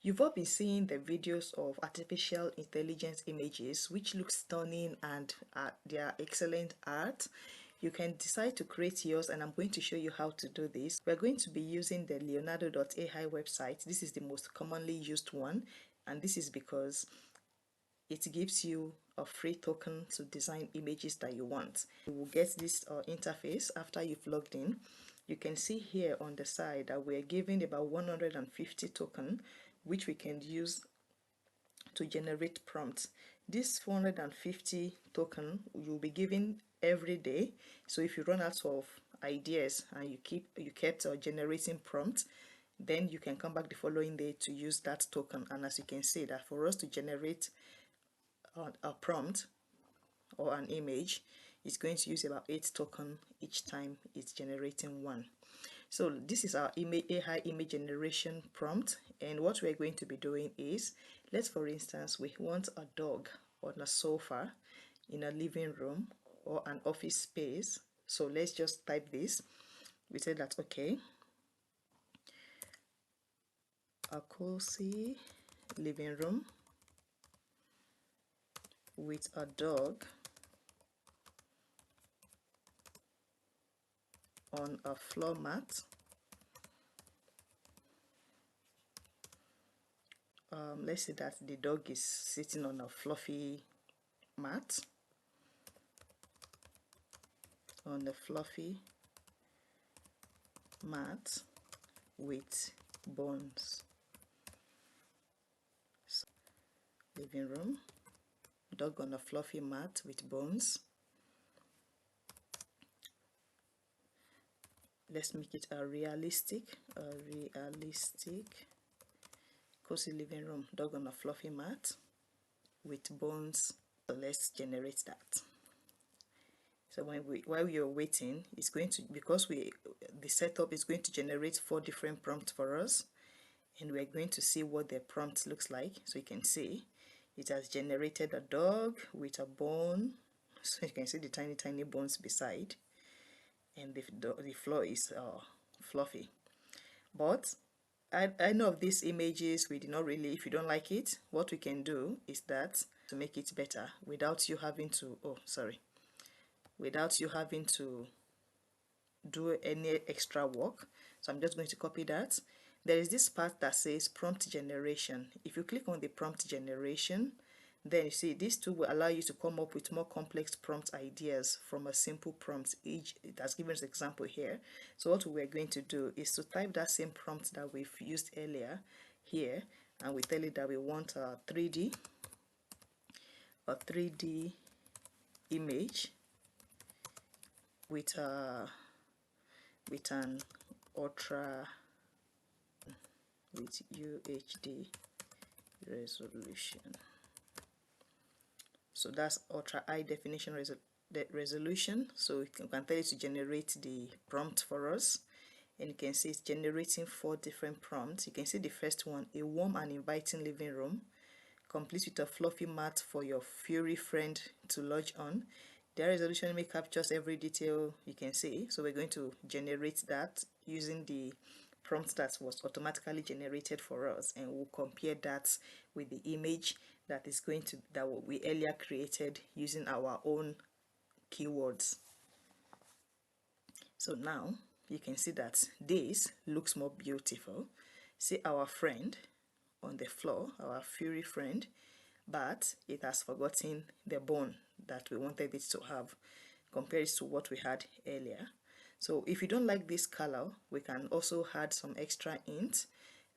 You've all been seeing the videos of artificial intelligence images which look stunning and they are excellent art. You can decide to create yours, and I'm going to show you how to do this. We're going to be using the Leonardo AI website. This is the most commonly used one, and this is because it gives you a free token to design images that you want. You will get this interface after you've logged in. You can see here on the side that we're given about 150 token, which we can use to generate prompts. This 450 token you'll be given every day. So if you run out of ideas and you kept generating prompts, then you can come back the following day to use that token. And as you can see, that for us to generate a prompt or an image, it's going to use about 8 token each time it's generating one. So this is our AI image generation prompt, and what we're going to be doing is, let's for instance we want a dog on a sofa in a living room or an office space. So let's just type this. We say that okay, a cozy living room with a dog on a floor mat. Let's say that the dog is sitting on a fluffy mat, with bones. So, living room, dog on a fluffy mat with bones. Let's make it a realistic cozy living room, dog on a fluffy mat with bones. So let's generate that. So while you're waiting, it's going to, because the setup is going to generate 4 different prompts for us, and we're going to see what the prompt looks like. So you can see it has generated a dog with a bone, so you can see the tiny bones beside, and the floor is fluffy. But I know of these images, we did not really, if you don't like it, what we can do is that to make it better without you having to do any extra work. So I'm just going to copy that. There is this part that says prompt generation. If you click on the prompt generation, then you see this tool will allow you to come up with more complex prompt ideas from a simple prompt. It has given us an example here. So what we're going to do is to type that same prompt that we've used earlier here, and we tell it that we want a 3D image with an ultra with UHD resolution. So that's ultra high definition resolution. So we can tell it to generate the prompt for us, and you can see it's generating 4 different prompts. You can see the first one, a warm and inviting living room complete with a fluffy mat for your furry friend to lodge on. The resolution may captures every detail you can see. So we're going to generate that using the prompt that was automatically generated for us, and we'll compare that with the image that we earlier created using our own keywords. So now you can see that this looks more beautiful. See our friend on the floor, our furry friend, but it has forgotten the bone that we wanted it to have compared to what we had earlier. So if you don't like this color, we can also add some extra hints.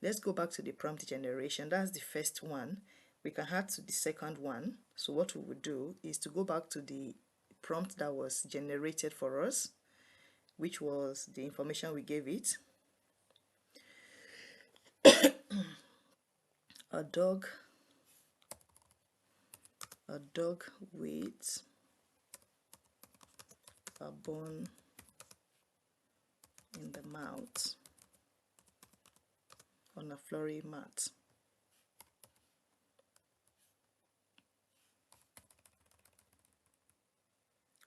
Let's go back to the prompt generation. That's the first one. We can add to the second one. So what we would do is to go back to the prompt that was generated for us, which was the information we gave it. a dog with a bone in the mouth on a flowery mat.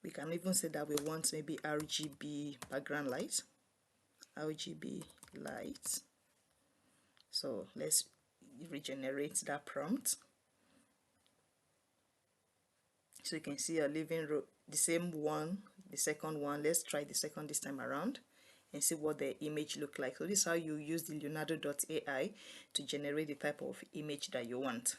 We can even say that we want maybe RGB background light. So let's regenerate that prompt. So you can see a living room, the same one, the second one. Let's try the second this time around and see what the image look like. So this is how you use the Leonardo AI to generate the type of image that you want.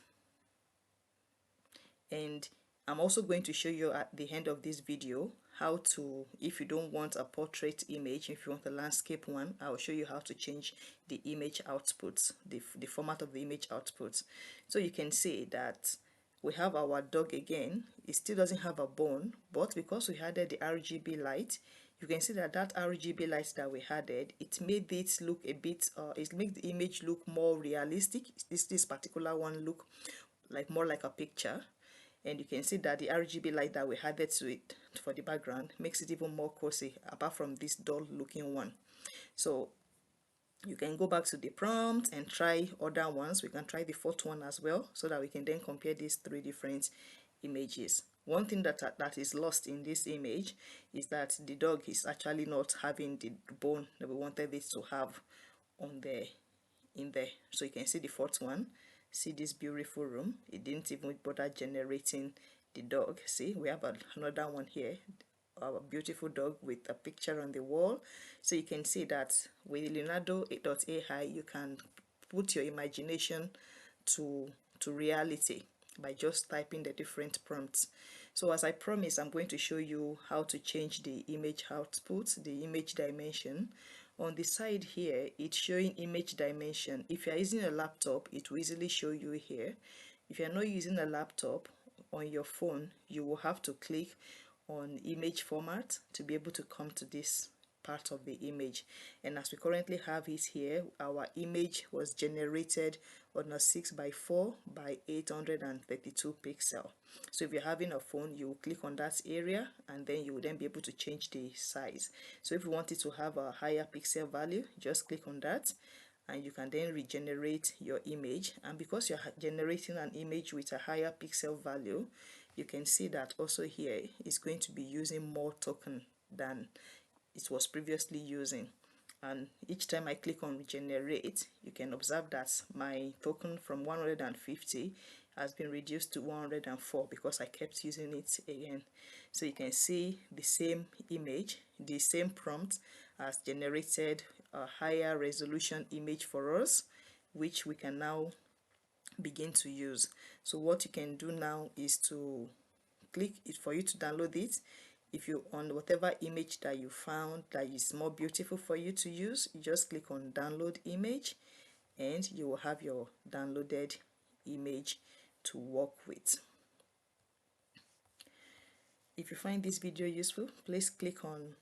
And I'm also going to show you at the end of this video how to, if you don't want a portrait image, if you want a landscape one, I'll show you how to change the image outputs, the format of the image outputs. So you can see that we have our dog again. It still doesn't have a bone, but because we added the RGB light, you can see that that RGB light that we added, it made it look a bit it made the image look more realistic. This particular one look like more like a picture, and you can see that the RGB light that we added to it for the background makes it even more cozy, apart from this dull looking one. So you can go back to the prompt and try other ones. We can try the fourth one as well, so that we can then compare these three different images. One thing that is lost in this image is that the dog is actually not having the bone that we wanted it to have on there, in there. So you can see the fourth one. See this beautiful room, it didn't even bother generating the dog. See, we have another one here, our beautiful dog with a picture on the wall. So you can see that with Leonardo AI you can put your imagination to reality by just typing the different prompts. So as I promised, I'm going to show you how to change the image output, the image dimension. On the side here, it's showing image dimension. If you're using a laptop, it will easily show you here. If you're not using a laptop, on your phone, you will have to click on image format to be able to come to this part of the image. And as we currently have it here, our image was generated on a 6 by 4 by 832 pixel. So if you're having a phone, you will click on that area and then you will then be able to change the size. So if you want it to have a higher pixel value, just click on that and you can then regenerate your image. And because you're generating an image with a higher pixel value, you can see that also here is going to be using more token than it was previously using. And each time I click on regenerate, you can observe that my token from 150 has been reduced to 104 because I kept using it again. So you can see the same image, the same prompt has generated a higher resolution image for us, which we can now begin to use. So what you can do now is to click it for you to download it. If you on whatever image that you found that is more beautiful for you to use, you just click on download image and you will have your downloaded image to work with. If you find this video useful, please click on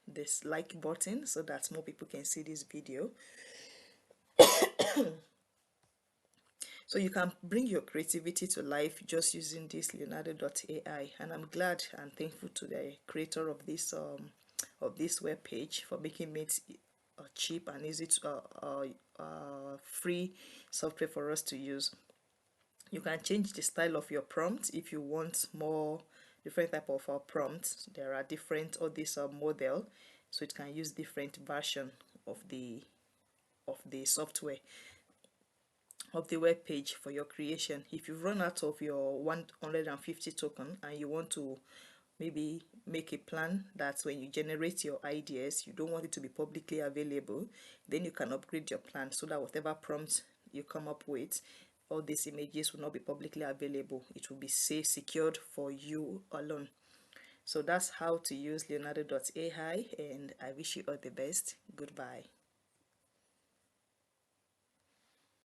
this like button so that more people can see this video. So you can bring your creativity to life just using this Leonardo AI, and I'm glad and thankful to the creator of this web page for making it cheap and easy to free software for us to use. You can change the style of your prompt if you want more different type of prompts. There are different or this model, so it can use different version of the software of the web page for your creation. If you've run out of your 150 token and you want to maybe make a plan that when you generate your ideas you don't want it to be publicly available, then you can upgrade your plan so that whatever prompt you come up with, all these images will not be publicly available. It will be safe, secured for you alone. So that's how to use Leonardo AI, and I wish you all the best. Goodbye.